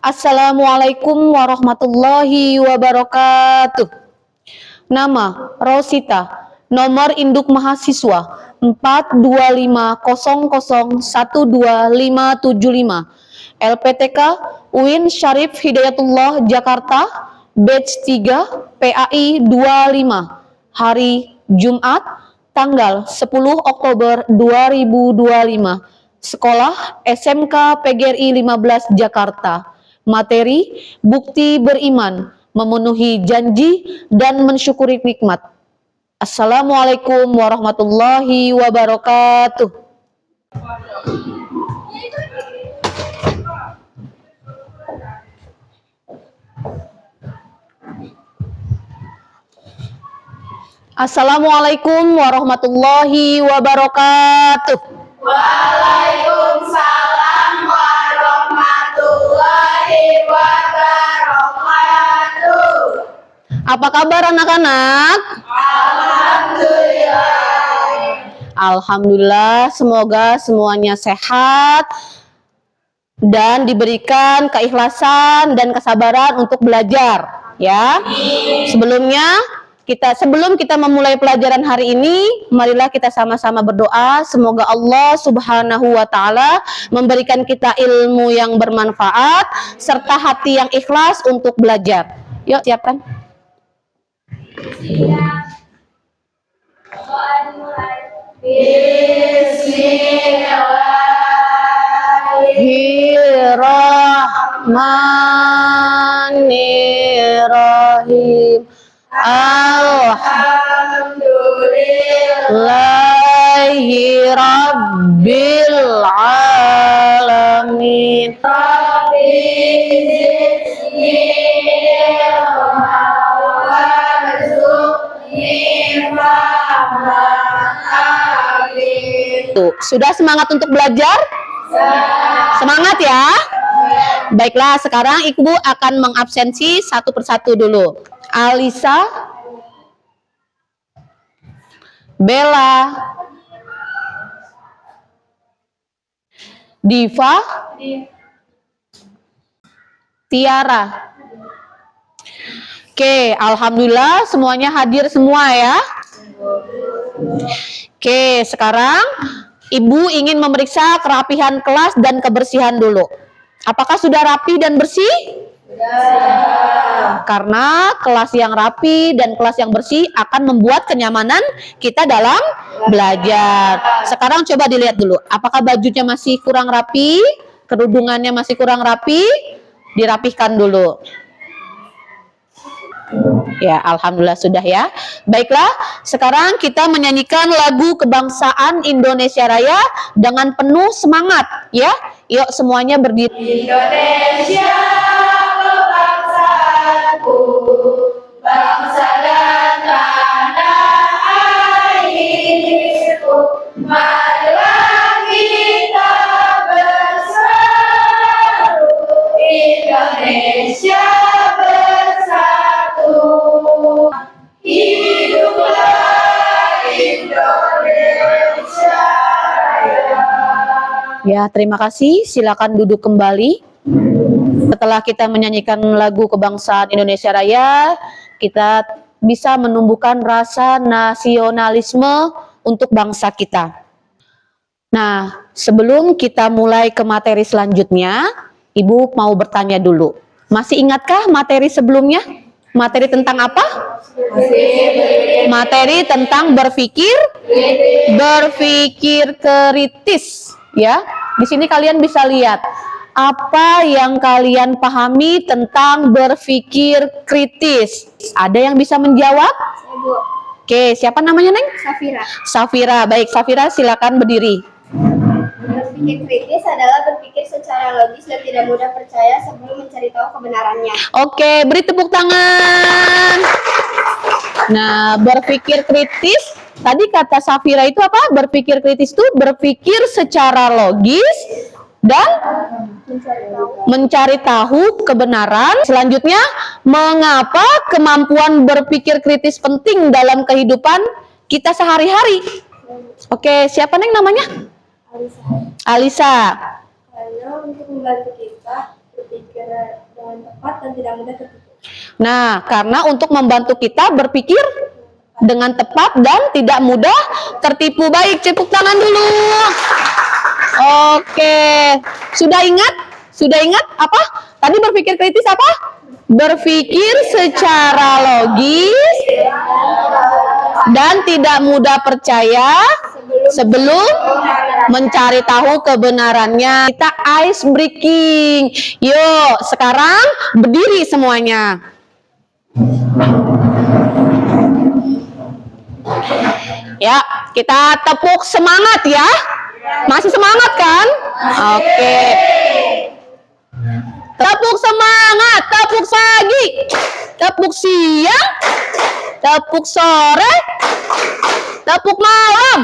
Assalamualaikum warahmatullahi wabarakatuh. Nama Rosita, nomor induk mahasiswa 425001255, LPTK UIN Syarif Hidayatullah Jakarta, batch 3 PAI 25, hari Jumat tanggal 10 Oktober 2025, sekolah SMK PGRI 15 Jakarta. Materi, bukti beriman, memenuhi janji, dan mensyukuri nikmat. Assalamualaikum warahmatullahi wabarakatuh. Assalamualaikum warahmatullahi wabarakatuh. Waalaikumsalam warahmatullahi wabarakatuh. Apa kabar anak-anak? Alhamdulillah. Alhamdulillah, semoga semuanya sehat dan diberikan keikhlasan dan kesabaran untuk belajar, ya. Sebelum kita memulai pelajaran hari ini, marilah kita sama-sama berdoa semoga Allah Subhanahu wa taala memberikan kita ilmu yang bermanfaat serta hati yang ikhlas untuk belajar. Yuk, siapkan. Bismillahirrahmanirrahim. Alhamdulillahi Rabbil Alamin. Sudah semangat untuk belajar? Semangat ya? Baiklah, sekarang Ibu akan mengabsensi satu persatu dulu. Alisa, Bella, Diva, Tiara. Oke, alhamdulillah semuanya hadir semua ya. Oke, sekarang Ibu ingin memeriksa kerapihan kelas dan kebersihan dulu. Apakah sudah rapi dan bersih? Sudah. Karena kelas yang rapi dan kelas yang bersih akan membuat kenyamanan kita dalam belajar. Sekarang coba dilihat dulu, apakah bajunya masih kurang rapi, kerudungannya masih kurang rapi, dirapihkan dulu. Ya, alhamdulillah sudah ya. Baiklah, sekarang kita menyanyikan lagu kebangsaan Indonesia Raya dengan penuh semangat ya. Yuk semuanya berdiri. Indonesia bangsaku, bangsa dan tanah airku. Marilah kita bersatu, Indonesia bersatu. Hiduplah Indonesia Raya. Ya, terima kasih. Silakan duduk kembali. Setelah kita menyanyikan lagu kebangsaan Indonesia Raya, kita bisa menumbuhkan rasa nasionalisme untuk bangsa kita. Nah, sebelum kita mulai ke materi selanjutnya, Ibu mau bertanya dulu. Masih ingatkah materi sebelumnya? Materi tentang apa? Materi tentang berpikir kritis. Ya, di sini kalian bisa lihat apa yang kalian pahami tentang berpikir kritis. Ada yang bisa menjawab? Oke, siapa namanya, Neng? Safira. Safira. Baik, Safira silakan berdiri. Berpikir kritis adalah berpikir secara logis dan tidak mudah percaya sebelum mencari tahu kebenarannya. Oke, beri tepuk tangan. Nah, berpikir kritis, tadi kata Safira itu apa? Berpikir kritis itu berpikir secara logis dan mencari tahu kebenaran. Selanjutnya, mengapa kemampuan berpikir kritis penting dalam kehidupan kita sehari-hari? Oke, siapa Neng namanya? Alisa. Alisa. Karena untuk membantu kita berpikir dengan tepat dan tidak mudah tertipu. Nah, karena untuk membantu kita berpikir dengan tepat dan tidak mudah tertipu. Baik, tepuk tangan dulu. Oke, sudah ingat? Sudah ingat apa? Tadi berpikir kritis apa? Berpikir secara logis dan tidak mudah percaya sebelum mencari tahu kebenarannya. Kita ice breaking. Yuk, sekarang berdiri semuanya. Ya, kita tepuk semangat ya. Masih semangat kan? Oke. Tepuk semangat, tepuk pagi, tepuk siang, tepuk sore, tepuk malam.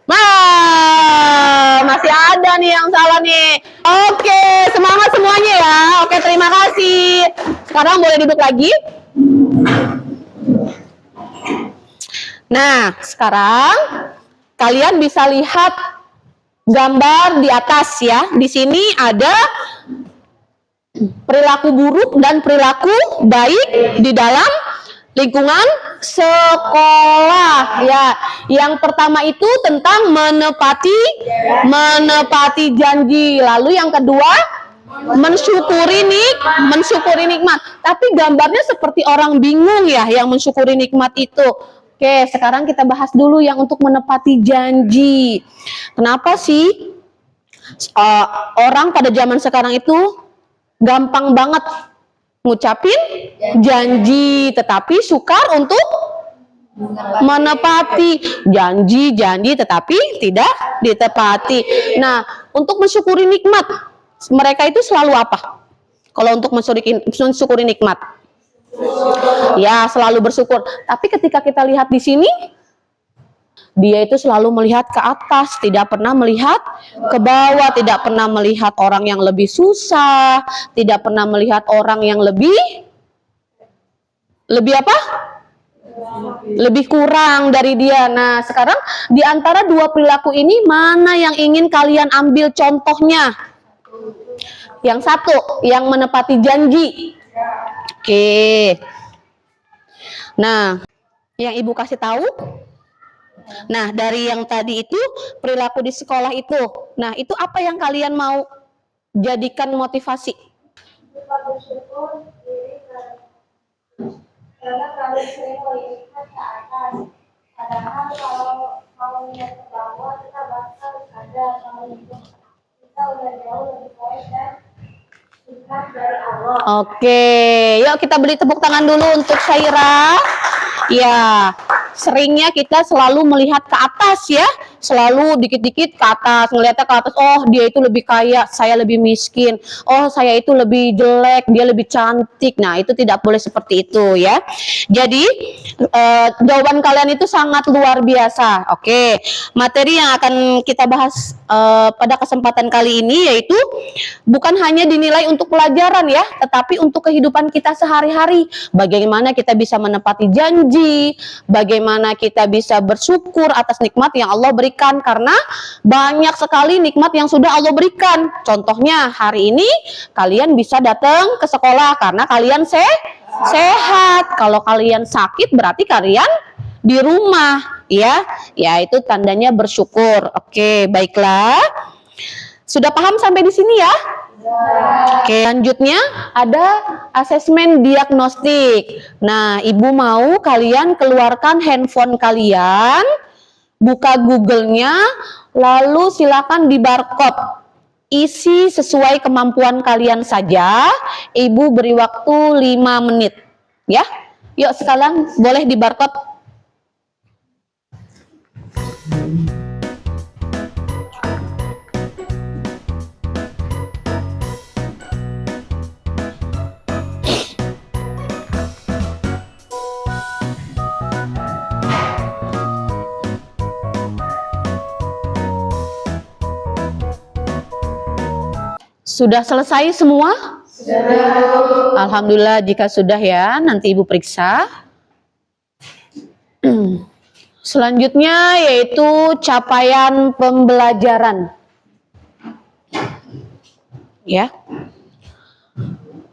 Nah, masih ada nih yang salah nih. Oke, semangat semuanya ya. Oke, terima kasih. Sekarang boleh duduk lagi. Nah, sekarang kalian bisa lihat gambar di atas ya. Di sini ada perilaku buruk dan perilaku baik di dalam lingkungan sekolah ya. Yang pertama itu tentang menepati janji. Lalu yang kedua mensyukuri nikmat. Tapi gambarnya seperti orang bingung ya yang mensyukuri nikmat itu. Oke, sekarang kita bahas dulu yang untuk menepati janji. Kenapa sih orang pada zaman sekarang itu gampang banget ngucapin janji, tetapi sukar untuk menepati janji tetapi tidak ditepati. Nah, untuk mensyukuri nikmat, mereka itu selalu apa? Kalau untuk mensyukuri nikmat, ya selalu bersyukur. Tapi ketika kita lihat di sini, dia itu selalu melihat ke atas, tidak pernah melihat ke bawah, tidak pernah melihat orang yang lebih susah, tidak pernah melihat orang yang lebih apa? Lebih kurang dari dia. Nah, sekarang di antara dua perilaku ini mana yang ingin kalian ambil contohnya? Yang satu, yang menepati janji. Oke. Nah, yang ibu kasih tahu. Nah, dari yang tadi itu perilaku di sekolah itu. Nah, itu apa yang kalian mau jadikan motivasi? Bersyukur diri karena terlalu sering melihat ke atas. Padahal kalau melihat ke bawah kita bakal sadar kalau kita udah jauh lebih baik dan dekat dari Allah. Oke, yuk kita beri tepuk tangan dulu untuk Syaira. Ya, seringnya kita selalu melihat ke atas ya, selalu dikit-dikit ke atas, ngelihatnya ke atas. Oh, dia itu lebih kaya, saya lebih miskin. Oh, saya itu lebih jelek, dia lebih cantik. Nah, itu tidak boleh seperti itu ya. Jadi jawaban kalian itu sangat luar biasa. Oke, materi yang akan kita bahas pada kesempatan kali ini yaitu bukan hanya dinilai untuk pelajaran ya, tetapi untuk kehidupan kita sehari-hari. Bagaimana kita bisa menepati janji, bagaimana kita bisa bersyukur atas nikmat yang Allah berikan, karena banyak sekali nikmat yang sudah Allah berikan. Contohnya hari ini kalian bisa datang ke sekolah karena kalian sehat. Kalau kalian sakit berarti kalian di rumah ya. Ya, itu tandanya bersyukur. Oke, baiklah. Sudah paham sampai di sini ya? Oke, selanjutnya ada asesmen diagnostik. Nah, ibu mau kalian keluarkan handphone kalian, buka Google-nya, lalu silakan di barcode. Isi sesuai kemampuan kalian saja. Ibu beri waktu 5 menit. Ya, yuk sekarang boleh di barcode. Sudah selesai semua? Sudah. Alhamdulillah jika sudah ya, nanti ibu periksa. Selanjutnya yaitu capaian pembelajaran. Ya.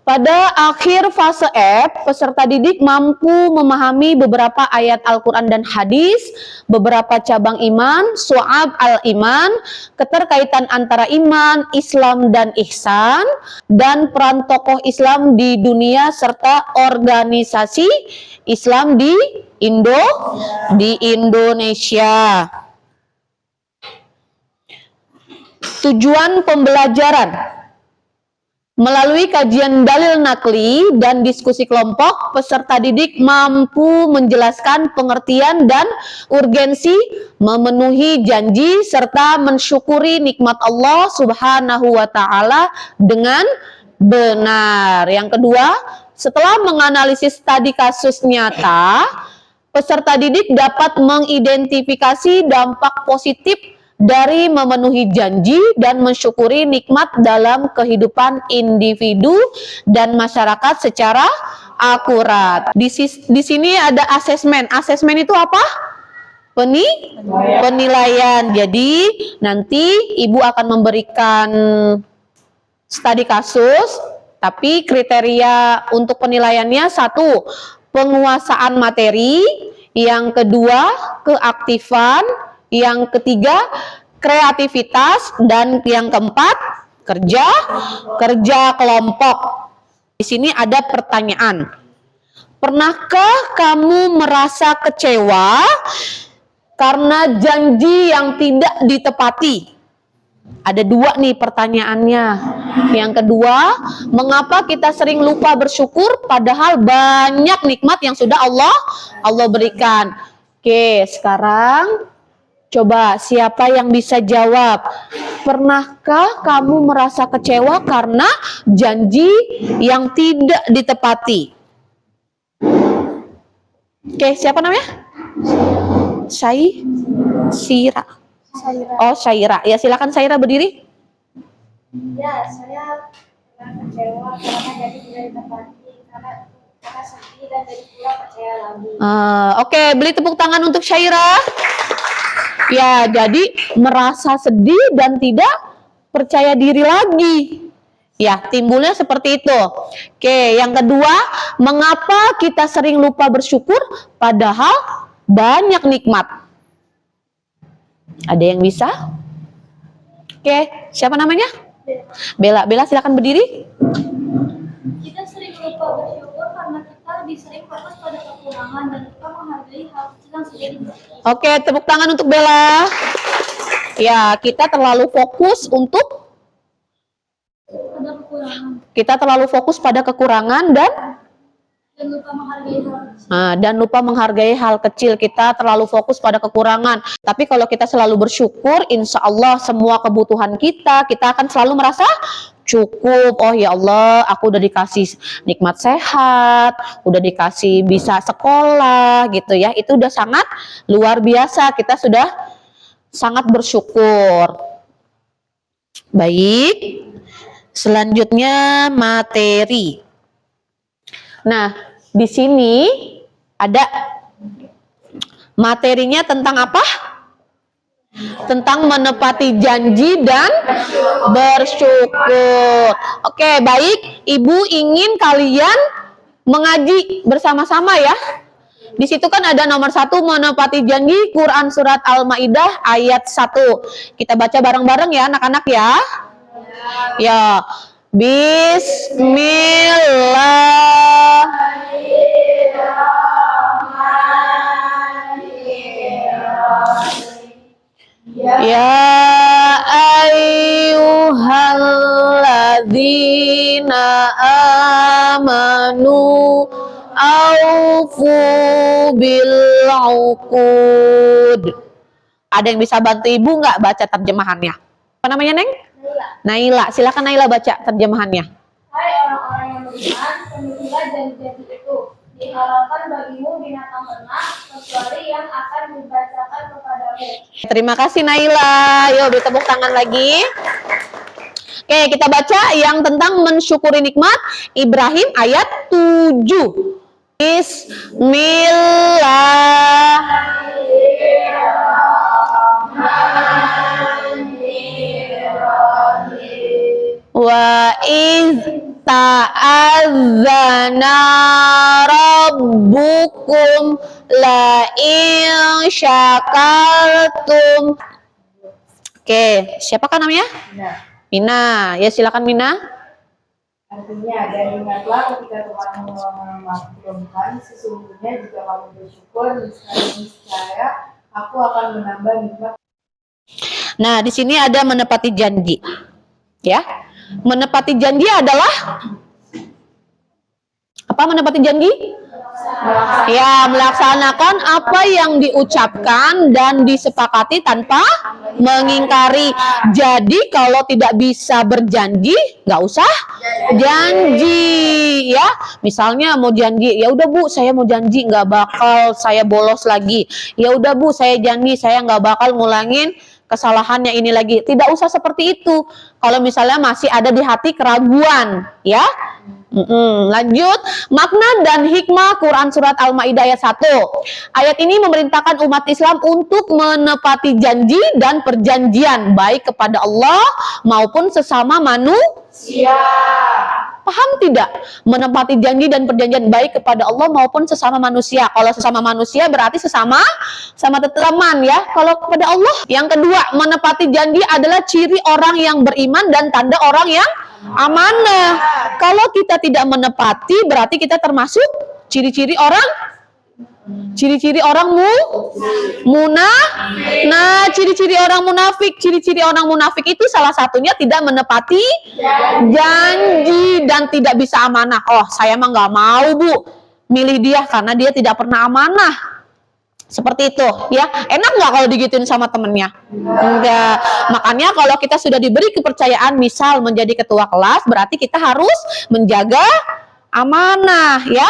Pada akhir fase F, peserta didik mampu memahami beberapa ayat Al-Quran dan hadis, beberapa cabang iman, syu'ab al-iman, keterkaitan antara iman, Islam, dan ihsan, dan peran tokoh Islam di dunia serta organisasi Islam di Indonesia. Tujuan pembelajaran. Melalui kajian dalil nakli dan diskusi kelompok, peserta didik mampu menjelaskan pengertian dan urgensi memenuhi janji serta mensyukuri nikmat Allah Subhanahu wa Ta'ala dengan benar. Yang kedua, setelah menganalisis studi kasus nyata, peserta didik dapat mengidentifikasi dampak positif dari memenuhi janji dan mensyukuri nikmat dalam kehidupan individu dan masyarakat secara akurat. Di sini ada asesmen. Asesmen itu apa? Penilaian. Jadi nanti Ibu akan memberikan studi kasus, tapi kriteria untuk penilaiannya: satu, penguasaan materi; yang kedua, keaktifan; yang ketiga, kreativitas; dan yang keempat, kerja kelompok. Di sini ada pertanyaan. Pernahkah kamu merasa kecewa karena janji yang tidak ditepati? Ada dua nih pertanyaannya. Yang kedua, mengapa kita sering lupa bersyukur padahal banyak nikmat yang sudah Allah berikan? Oke, sekarang coba siapa yang bisa jawab? Pernahkah kamu merasa kecewa karena janji yang tidak ditepati? Oke, siapa namanya? Syaira. Oh, Syaira. Ya, silakan Syaira berdiri. Ya, saya pernah kecewa karena jadi tidak ditepati, karena sedih dan jadi pula percaya lagi. Oke, beri tepuk tangan untuk Syaira. Ya, jadi merasa sedih dan tidak percaya diri lagi. Ya, timbulnya seperti itu. Oke, yang kedua, mengapa kita sering lupa bersyukur padahal banyak nikmat? Ada yang bisa? Oke, siapa namanya? Bella. Bella, silakan berdiri. Kita sering lupa bersyukur karena kita lebih sering fokus pada kekurangan dan lupa menghargai hal kecil yang sudah dimiliki. Oke, tepuk tangan untuk Bella. Ya, kita terlalu fokus pada kekurangan dan lupa menghargai hal kecil. Kita terlalu fokus pada kekurangan. Tapi kalau kita selalu bersyukur, insya Allah semua kebutuhan kita akan selalu merasa cukup. Oh ya Allah, aku udah dikasih nikmat sehat, udah dikasih bisa sekolah gitu ya. Itu udah sangat luar biasa. Kita sudah sangat bersyukur. Baik. Selanjutnya materi. Nah, di sini ada materinya tentang apa? Tentang menepati janji dan bersyukur. Oke, baik. Ibu ingin kalian mengaji bersama-sama ya. Di situ kan ada nomor 1, menepati janji, Quran surat Al-Maidah ayat 1. Kita baca bareng-bareng ya anak-anak ya. Ya. Bismillahirrahmanirrahim. Ya ayyuhalladzina amanu aufu bil uqud. Ada yang bisa bantu Ibu nggak baca terjemahannya? Apa namanya, Neng? Naila. Silakan Naila baca terjemahannya. Hai orang-orang yang beriman, penuhilah janji-janji itu. Dihalalkan bagimu binatang ternak, kecuali yang akan dibacakan kepadamu. Terima kasih Naila. Yuk, beri tepuk tangan lagi. Oke, kita baca yang tentang mensyukuri nikmat. Ibrahim ayat 7. Bismillahirrahmanirrahim. Wa iz ta'adzana rabbukum la in syakartum. Oke, siapakah namanya? Mina. Ya, silakan Mina. Artinya, dan ingatlah ketika Tuhanmu mengampuni, sesungguhnya jika kamu bersyukur, niscaya aku akan menambah nikmat. Nah, di sini ada menepati janji. Ya. Menepati janji adalah apa menepati janji? Ya, melaksanakan apa yang diucapkan dan disepakati tanpa mengingkari. Jadi kalau tidak bisa berjanji, nggak usah janji, ya. Misalnya mau janji, ya udah Bu, saya mau janji nggak bakal saya bolos lagi. Ya udah Bu, saya janji saya nggak bakal ngulangin kesalahannya ini lagi. Tidak usah seperti itu. Kalau misalnya masih ada di hati keraguan, ya. Lanjut, makna dan hikmah Quran Surat Al-Ma'idah ayat 1. Ayat ini memerintahkan umat Islam untuk menepati janji dan perjanjian baik kepada Allah maupun sesama manusia. Paham tidak? Menepati janji dan perjanjian baik kepada Allah maupun sesama manusia. Kalau sesama manusia berarti sesama teman, ya. Kalau kepada Allah. Yang kedua, menepati janji adalah ciri orang yang beriman dan tanda orang yang amanah. Kalau kita tidak menepati berarti kita termasuk ciri-ciri orang munafik. Nah, ciri-ciri orang munafik itu salah satunya tidak menepati janji dan tidak bisa amanah. Oh, saya mah nggak mau Bu milih dia karena dia tidak pernah amanah. Seperti itu, ya. Enak nggak kalau digituin sama temennya? Enggak. Makanya kalau kita sudah diberi kepercayaan, misal menjadi ketua kelas, berarti kita harus menjaga amanah, ya.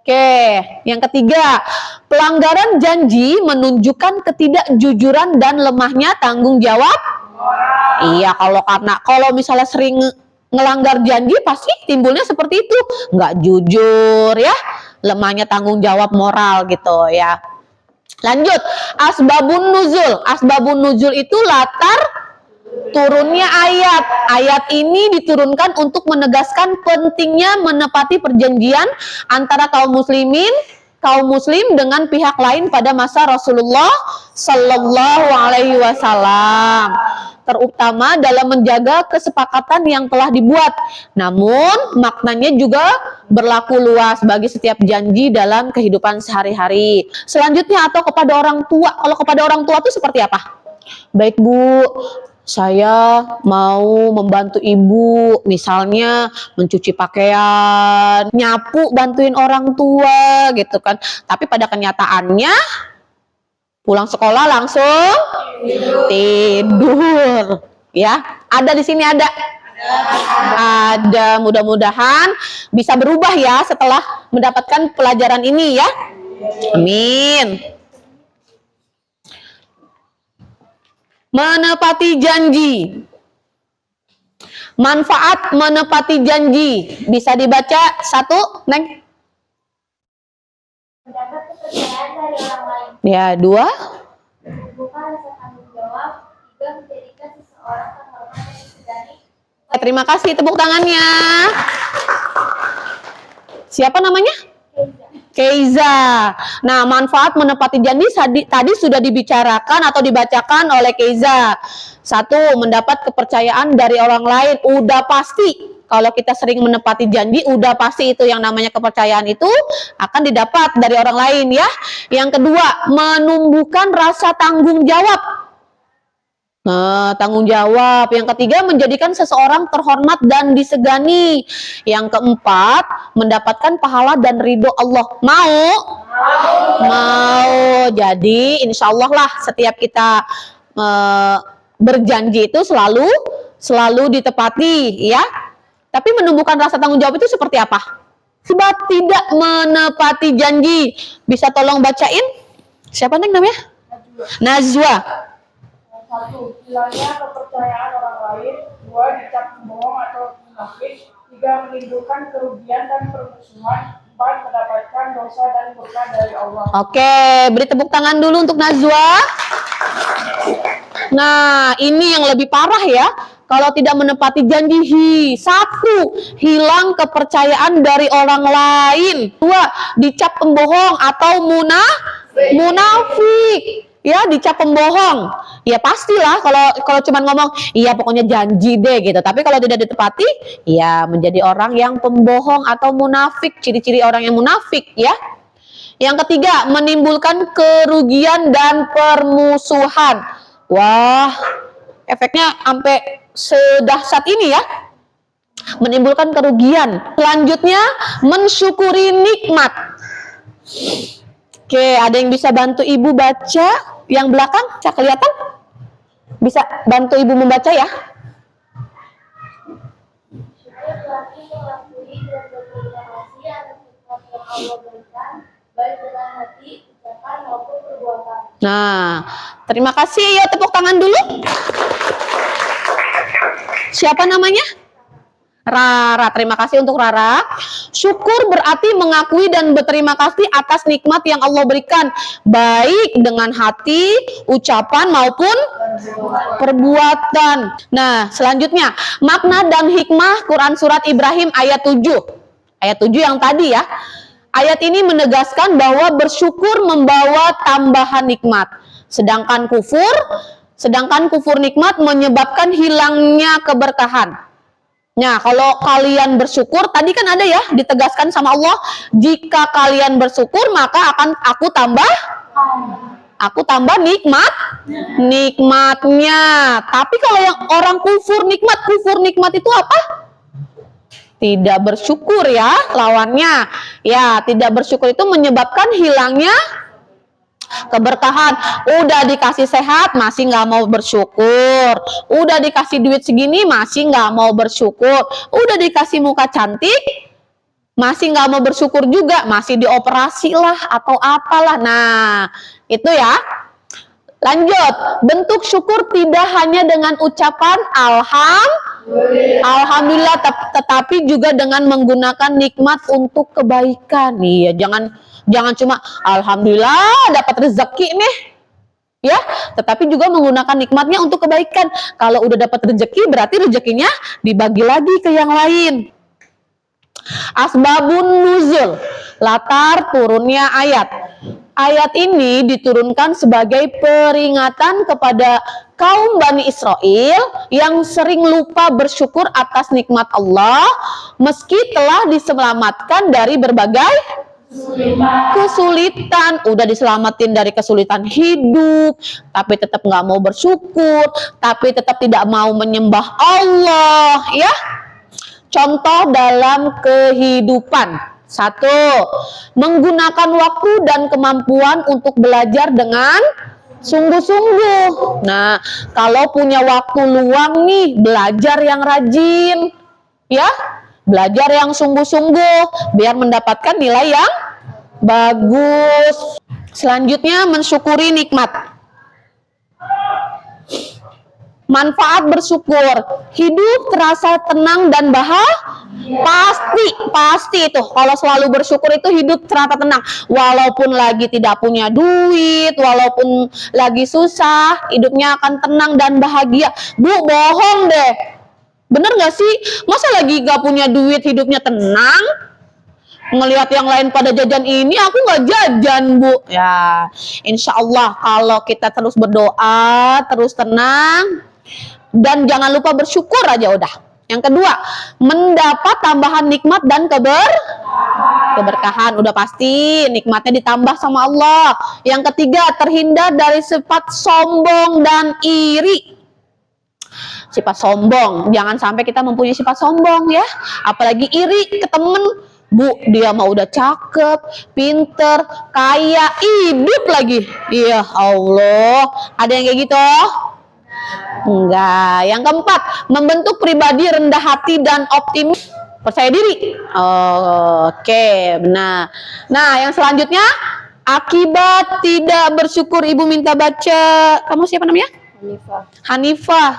Oke, yang ketiga, pelanggaran janji menunjukkan ketidakjujuran dan lemahnya tanggung jawab. Iya, kalau misalnya sering ngelanggar janji pasti timbulnya seperti itu, nggak jujur, ya, lemahnya tanggung jawab moral gitu, ya. Lanjut, asbabun nuzul. Asbabun nuzul itu latar turunnya ayat. Ayat ini diturunkan untuk menegaskan pentingnya menepati perjanjian antara kaum muslim dengan pihak lain pada masa Rasulullah Sallallahu Alaihi Wasallam, terutama dalam menjaga kesepakatan yang telah dibuat. Namun maknanya juga berlaku luas bagi setiap janji dalam kehidupan sehari-hari. Selanjutnya, atau kepada orang tua. Kalau kepada orang tua itu seperti apa? Baik Bu, saya mau membantu ibu, misalnya mencuci pakaian, nyapu, bantuin orang tua gitu kan. Tapi pada kenyataannya pulang sekolah langsung tidur. Ya, ada di sini ada. Mudah-mudahan bisa berubah ya setelah mendapatkan pelajaran ini, ya. Amin. Menepati janji. Manfaat menepati janji. Bisa dibaca satu, Neng? Mendapat kepercayaan dari orang lain. Ya, dua. Bukan rasa tanggung jawab. Tiga, menjadikan seseorang terhormat dan disegani. Terima kasih, tepuk tangannya. Siapa namanya? Keiza. Nah, manfaat menepati janji tadi sudah dibicarakan atau dibacakan oleh Keiza. Satu, mendapat kepercayaan dari orang lain. Udah pasti. Kalau kita sering menepati janji, udah pasti itu yang namanya kepercayaan itu akan didapat dari orang lain, ya. Yang kedua, menumbuhkan rasa tanggung jawab. Nah, tanggung jawab. Yang ketiga, menjadikan seseorang terhormat dan disegani. Yang keempat, mendapatkan pahala dan ridho Allah. Mau? Jadi insya Allah lah setiap kita berjanji itu selalu ditepati, ya. Tapi menumbuhkan rasa tanggung jawab itu seperti apa? Sebab tidak menepati janji. Bisa tolong bacain? Siapa Neng namanya? Najwa. Satu, hilangnya kepercayaan orang lain. Dua, dicap pembohong atau munafik. Tiga, menimbulkan kerugian dan permusuhan. Empat, mendapatkan dosa dan murka dari Allah. Oke, beri tepuk tangan dulu untuk Najwa. Nah, ini yang lebih parah, ya. kalau tidak menepati janji, satu, hilang kepercayaan dari orang lain. Dua, dicap pembohong atau munafik. Ya, dicap pembohong. Ya pastilah kalau cuma ngomong, iya pokoknya janji deh gitu. Tapi kalau tidak ditepati, ya menjadi orang yang pembohong atau munafik. Ciri-ciri orang yang munafik ya. Yang ketiga, menimbulkan kerugian dan permusuhan. Wah, efeknya sampai sedahsyat ini ya. Menimbulkan kerugian. Selanjutnya, mensyukuri nikmat. Oke, ada yang bisa bantu ibu baca? Yang belakang, bisa kelihatan? Bisa bantu ibu membaca ya? Setiap laki mengakui dan berterima kasih atas nikmat yang Allah berikan, baik dengan hati, ucapan maupun perbuatan. Nah, terima kasih ya, tepuk tangan dulu. Siapa namanya? Rara, terima kasih untuk Rara. Syukur berarti mengakui dan berterima kasih atas nikmat yang Allah berikan, baik dengan hati, ucapan maupun perbuatan. Nah, selanjutnya, makna dan hikmah Quran Surat Ibrahim ayat 7. Ayat 7 yang tadi ya. Ayat ini menegaskan bahwa bersyukur membawa tambahan nikmat. Sedangkan kufur nikmat menyebabkan hilangnya keberkahan. Nah, kalau kalian bersyukur, tadi kan ada ya, ditegaskan sama Allah, jika kalian bersyukur, maka akan aku tambah nikmatnya. Tapi kalau yang orang kufur nikmat itu apa? Tidak bersyukur ya, lawannya. Ya, tidak bersyukur itu menyebabkan hilangnya keberkahan. Udah dikasih sehat masih nggak mau bersyukur, udah dikasih duit segini masih nggak mau bersyukur, udah dikasih muka cantik masih nggak mau bersyukur juga, masih dioperasi lah atau apalah. Nah itu ya. Lanjut, bentuk syukur tidak hanya dengan ucapan alhamdulillah, tetapi juga dengan menggunakan nikmat untuk kebaikan. Iya, jangan cuma alhamdulillah dapat rezeki nih. Ya, tetapi juga menggunakan nikmatnya untuk kebaikan. Kalau udah dapat rezeki, berarti rezekinya dibagi lagi ke yang lain. Asbabun nuzul, latar turunnya ayat. Ayat ini diturunkan sebagai peringatan kepada kaum Bani Israel yang sering lupa bersyukur atas nikmat Allah meski telah diselamatkan dari berbagai kesulitan. Udah diselamatin dari kesulitan hidup, tapi tetap nggak mau bersyukur, tapi tetap tidak mau menyembah Allah ya. Contoh dalam kehidupan. 1. Menggunakan waktu dan kemampuan untuk belajar dengan sungguh-sungguh. Nah, kalau punya waktu luang nih, belajar yang rajin. Ya, belajar yang sungguh-sungguh biar mendapatkan nilai yang bagus. Selanjutnya, mensyukuri nikmat. Manfaat bersyukur, hidup terasa tenang dan pasti itu. Kalau selalu bersyukur itu hidup terasa tenang. Walaupun lagi tidak punya duit, walaupun lagi susah, hidupnya akan tenang dan bahagia. Bu, bohong deh. Bener gak sih? Masa lagi gak punya duit hidupnya tenang? Ngelihat yang lain pada jajan ini, aku nggak jajan, Bu. Ya, insya Allah kalau kita terus berdoa, terus tenang, dan jangan lupa bersyukur aja udah. Yang kedua, mendapat tambahan nikmat dan keberkahan. Udah pasti nikmatnya ditambah sama Allah. Yang ketiga, terhindar dari sifat sombong dan iri. Sifat sombong, jangan sampai kita mempunyai sifat sombong ya. Apalagi iri ke temen. Bu, dia mah udah cakep, pinter, kaya, hidup lagi. Iya Allah, ada yang kayak gitu? Enggak. Yang keempat, membentuk pribadi rendah hati dan optimis, percaya diri. Oke, benar. Nah, yang selanjutnya, akibat tidak bersyukur. Ibu minta baca. Kamu siapa namanya? Hanifah.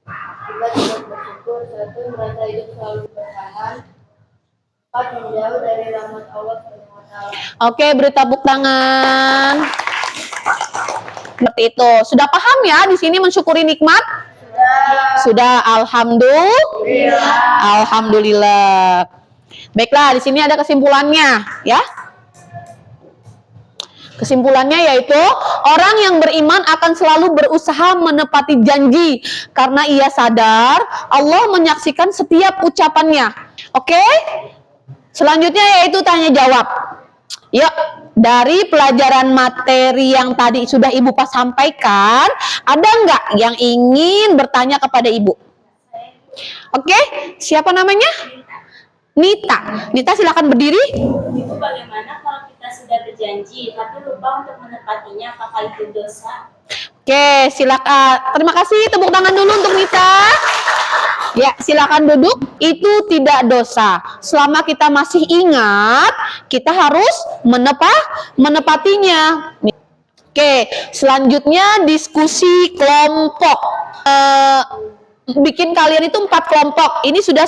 Akibat tidak bersyukur, 1. Merasa hidup selalu bertahan, 4. Menjauh dari rahmat Allah SWT. Oke, beri tepuk tangan. Seperti itu. Sudah paham ya di sini mensyukuri nikmat? Sudah, alhamdulillah. Baiklah, di sini ada kesimpulannya, ya. Kesimpulannya yaitu orang yang beriman akan selalu berusaha menepati janji karena ia sadar Allah menyaksikan setiap ucapannya. Oke? Selanjutnya yaitu tanya jawab. Yuk, dari pelajaran materi yang tadi sudah Ibu Pas sampaikan, ada nggak yang ingin bertanya kepada Ibu? Oke, siapa namanya? Nita. Nita silakan berdiri. Itu bagaimana kalau kita sudah berjanji tapi lupa untuk menepatinya, apakah itu dosa? Oke, silakan. Terima kasih, tepuk tangan dulu untuk Nita. Ya, silakan duduk. Itu tidak dosa. Selama kita masih ingat, kita harus menepatinya. Oke, selanjutnya diskusi kelompok. Bikin kalian itu 4 kelompok. Ini sudah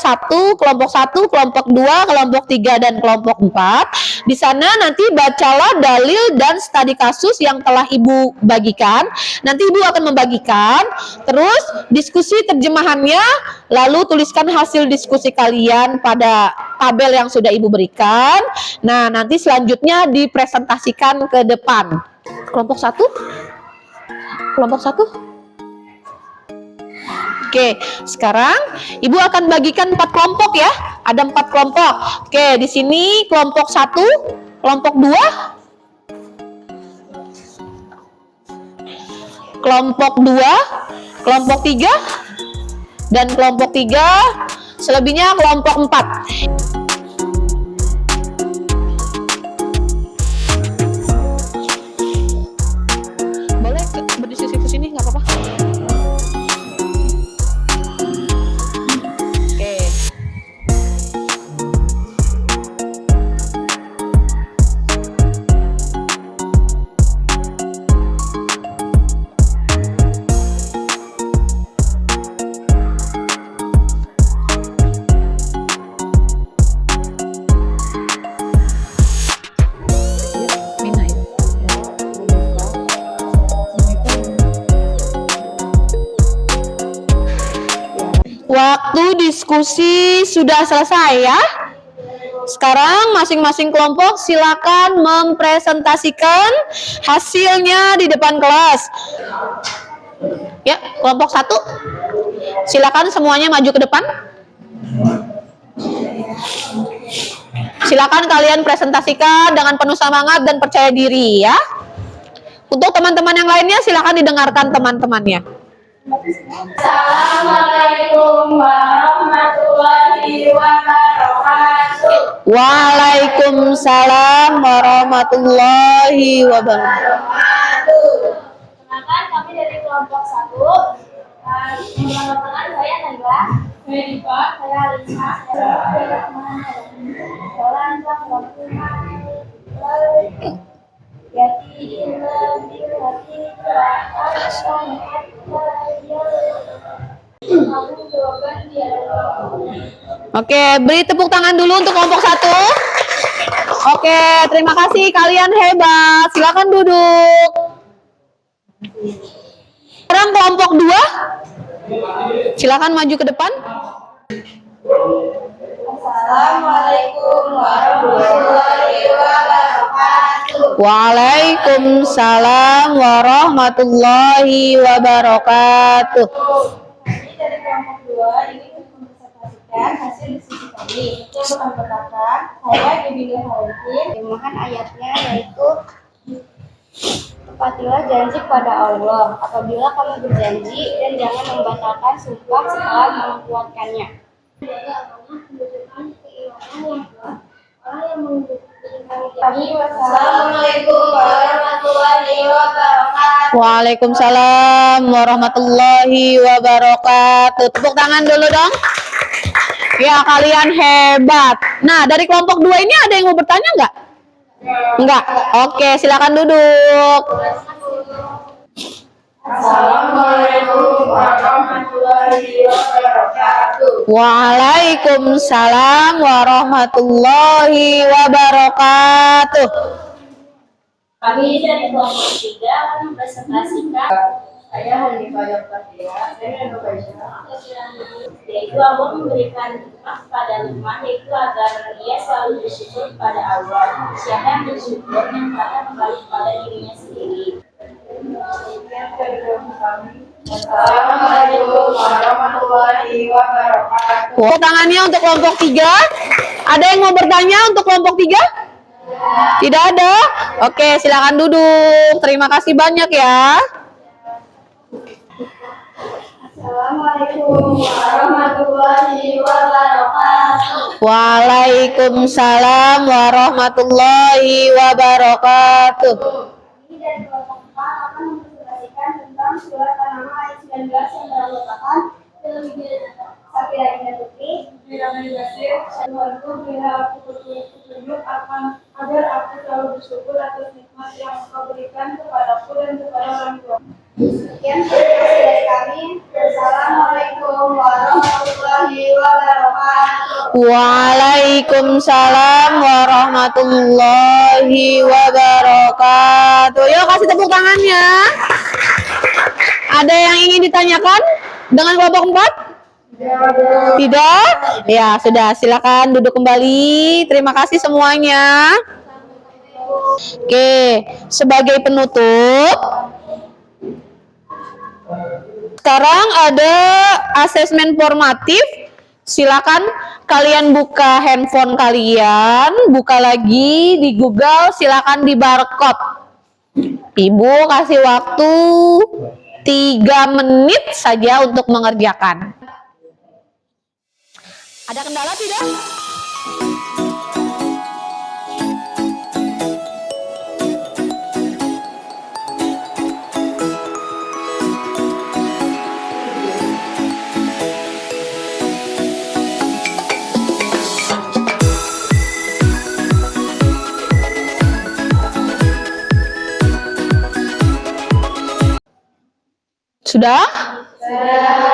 kelompok 1, kelompok 2, kelompok 3, dan kelompok 4. Di sana nanti bacalah dalil dan studi kasus yang telah Ibu bagikan. Nanti Ibu akan membagikan. Terus diskusi terjemahannya. Lalu tuliskan hasil diskusi kalian pada tabel yang sudah Ibu berikan. Nah, nanti selanjutnya dipresentasikan ke depan. Kelompok 1? Kelompok 1? Oke, sekarang Ibu akan bagikan 4 kelompok ya. Ada 4 kelompok. Oke, di sini kelompok 1, kelompok 2, kelompok 2, kelompok 3, dan kelompok 3, selebihnya kelompok 4. Boleh berdiskusi ke sini, nggak apa-apa. Waktu diskusi sudah selesai ya. Sekarang masing-masing kelompok silakan mempresentasikan hasilnya di depan kelas. Ya, kelompok 1. Silakan semuanya maju ke depan. Silakan kalian presentasikan dengan penuh semangat dan percaya diri ya. Untuk teman-teman yang lainnya silakan didengarkan teman-temannya. Assalamualaikum warahmatullahi wabarakatuh. Waalaikumsalam warahmatullahi wabarakatuh. Kenalkan, kami dari kelompok 1. Teman-teman, saya Naila. Saya Diva. Saya Alisa. Saya Oke, beri tepuk tangan dulu untuk kelompok 1. Oke, terima kasih, kalian hebat. Silakan duduk. Sekarang kelompok 2. Silakan maju ke depan. Assalamualaikum warahmatullahi wabarakatuh. Waalaikumsalam warahmatullahi wabarakatuh. Ini dari kelompok 2 ini untuk mempresentasikan hasil diskusi kami. Yang akan berkata, saya Gebini Halikin. Terjemahan ayatnya yaitu tepatilah janji pada Allah apabila kamu berjanji dan jangan membatalkan sumpah setelah menguatkannya. Assalamualaikum warahmatullahi wabarakatuh. Waalaikumsalam warahmatullahi wabarakatuh. Tepuk tangan dulu dong. Ya, kalian hebat. Nah, dari kelompok 2 ini ada yang mau bertanya nggak? Enggak. Oke, silakan duduk. Assalamualaikum warahmatullahi wabarakatuh. Waalaikumsalam warahmatullahi wabarakatuh. Kami dari kelompok 3 akan mempresentasikan Saya Hanifah Yoftasia, saya Indonesia. Yaitu Allah memberikan hikmah kepada Luqman, yaitu agar ia selalu bersyukur kepada Allah. Siapa yang bersyukur yang akan kembali kepada dirinya sendiri. Sekian dari kami. Assalamualaikum warahmatullahi wabarakatuh. Tepuk tangannya untuk kelompok 3. Ada yang mau bertanya untuk kelompok 3? Tidak ada? Oke, silakan duduk. Terima kasih banyak ya. Assalamualaikum warahmatullahi wabarakatuh. Waalaikumsalam warahmatullahi wabarakatuh. Kami dari kelompok 4 akan mempresentasikan tentang surat An-Naml ayat 19 yang beranggotakan film Safira Indah Putri, Bilangan Yasir, Tuhanku berilah aku petunjuk agar aku selalu bersyukur atas nikmat yang Engkau berikan kepadaku dan kepada orang tua. Sekian terima kasih dari kami. Assalamualaikum warahmatullahi wabarakatuh. Waalaikumsalam warahmatullahi wabarakatuh. Yuk kasih tepuk tangannya. Ada yang ingin ditanyakan dengan kelompok 4? Tidak? Ya sudah, silakan duduk kembali. Terima kasih semuanya. Oke, sebagai penutup, sekarang ada asesmen formatif. Silakan kalian buka handphone kalian, buka lagi di Google, silakan di barcode. Ibu kasih waktu 3 menit saja untuk mengerjakan. Ada kendala tidak? Sudah?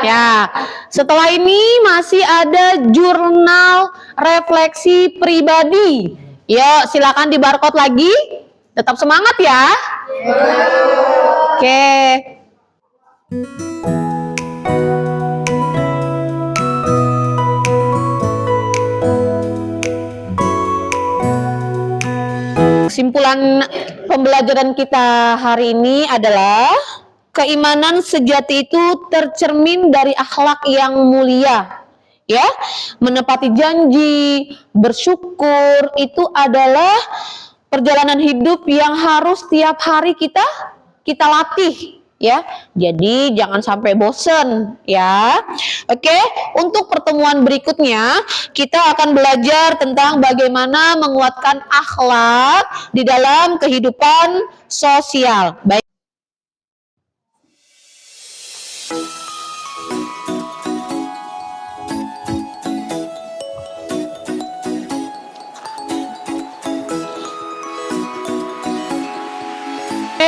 Ya, setelah ini masih ada jurnal refleksi pribadi. Yuk, silakan di barcode lagi. Tetap semangat ya. Oke. Kesimpulan pembelajaran kita hari ini adalah keimanan sejati itu tercermin dari akhlak yang mulia. Ya, menepati janji, bersyukur itu adalah perjalanan hidup yang harus tiap hari kita latih, ya. Jadi jangan sampai bosen, ya. Oke, untuk pertemuan berikutnya kita akan belajar tentang bagaimana menguatkan akhlak di dalam kehidupan sosial. Baik.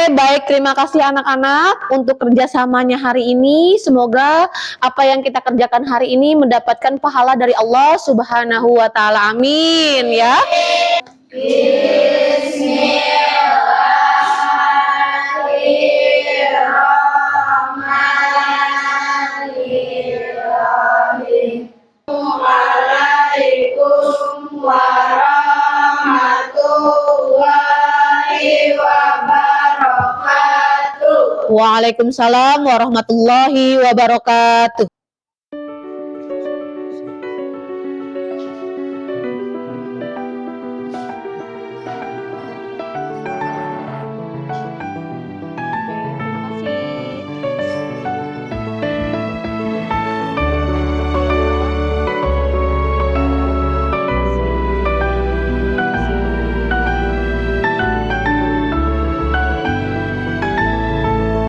Baik, terima kasih anak-anak untuk kerjasamanya hari ini. Semoga apa yang kita kerjakan hari ini mendapatkan pahala dari Allah Subhanahu wa Ta'ala. Amin ya. Bismillahirrahmanirrahim. Waalaikumsalam warahmatullahi wabarakatuh. Waalaikumsalam warahmatullahi wabarakatuh.